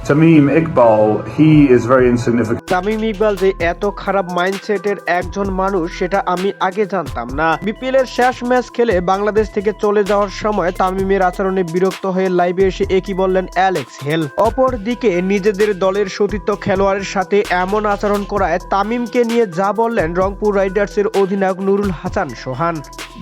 Tamim Iqbal, he is very insignificant. Tamim Iqbal যে এত খারাপ মাইন্ডসেটের একজন মানুষ সেটা আমি আগে জানতাম না। বিপিএল এর শেষ ম্যাচ খেলে বাংলাদেশ থেকে চলে যাওয়ার সময় তামিমের আচরণে বিরক্ত হয়ে লাইভে এসে একই বললেন অ্যালেক্স হেল। অপরদিকে নিজেদের দলের সতীর্থ খেলোয়াড়ের সাথে এমন আচরণ করায় তামিমকে নিয়ে যা বললেন রংপুর রাইডার্সের অধিনায়ক নুরুল হাসান সোহান।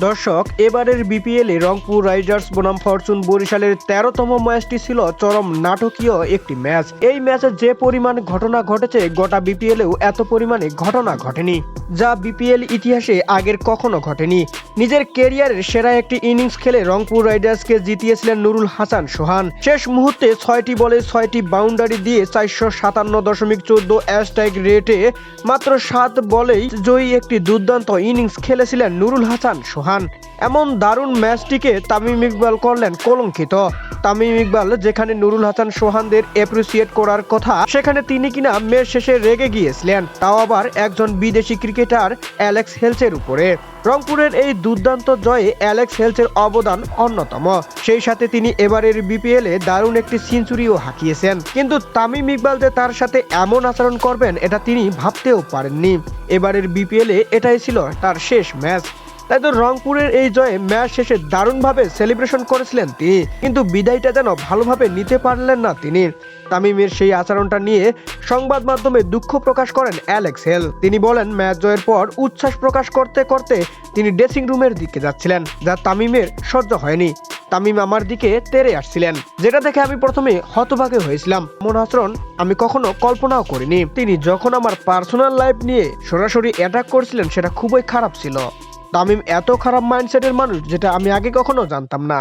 দর্শক, এবারের বিপিএল এ রংপুর রাইডার্স বনাম ফরচুন বরিশালের 13তম ম্যাচটি ছিল চরম নাটকীয় একটি ম্যাচ। এই ম্যাচে যে পরিমাণ ঘটনা ঘটেছে গোটা বিপিএলেও এত পরিমাণে ঘটনা ঘটেনি, যা বিপিএল ইতিহাসে আগের কখনো ঘটেনি। নিজের ক্যারিয়ারের সেরা একটি ইনিংস খেলে রংপুর রাইডার্সকে জিতিয়েছিলেন নুরুল হাসান সোহান। শেষ মুহূর্তে 6টি বলে 6টি বাউন্ডারি দিয়ে 457.14 স্ট্রাইক রেটে মাত্র 7 বলেই জয়ী একটি দুর্দান্ত ইনিংস খেলেছিলেন নুরুল হাসান সোহান। এমন দারুণ ম্যাচটিকে তামিম ইকবাল করলেন কলঙ্কিত। তামিম ইকবাল যেখানে নুরুল হাসান সোহানদের অ্যাপ্রিসিয়েট করার কথা, সেখানে তিনি কিনা ম্যাচ শেষে রেগে গিয়েছিলেন, তাও আবার একজন বিদেশি ক্রিকেটার অ্যালেক্স হেলসের উপরে। রংপুরের এই দুর্দান্ত জয়ে অ্যালেক্স হেলসের অবদান অন্যতম। সেই সাথে তিনি এবারের বিপিএল এ দারুণ একটি সেঞ্চুরিও হাঁকিয়েছেন। কিন্তু তামিম ইকবাল যে তার সাথে এমন আচরণ করবেন এটা তিনি ভাবতেও পারেননি। এবারের বিপিএল এ এটাই ছিল তার শেষ ম্যাচ। তাই তো রংপুরের এই জয়ে ম্যাচ শেষে দারুণভাবে সেলিব্রেশন করেছিলেন তিনি, কিন্তু বিদায়টা যেন ভালোভাবে নিতে পারলেন না তিনি। তামিমের সেই আচরণটা নিয়ে সংবাদ মাধ্যমে দুঃখ প্রকাশ করেন অ্যালেক্স হেল। তিনি বলেন, ম্যাচ জয়ের পর উচ্ছ্বাস প্রকাশ করতে করতে তিনি ড্রেসিং রুমের দিকে যাচ্ছিলেন, যা তামিমের সহ্য হয়নি। তামিম আমার দিকে তেড়ে আসছিলেন, যেটা দেখে আমি প্রথমে হতভাগে হয়েছিলাম। এমন আচরণ আমি কখনো কল্পনাও করিনি। তিনি যখন আমার পার্সোনাল লাইফ নিয়ে সরাসরি অ্যাটাক করছিলেন সেটা খুবই খারাপ ছিল। তামিম এত খারাপ মাইন্ডসেটের মানুষ যেটা আমি আগে কখনো জানতাম না।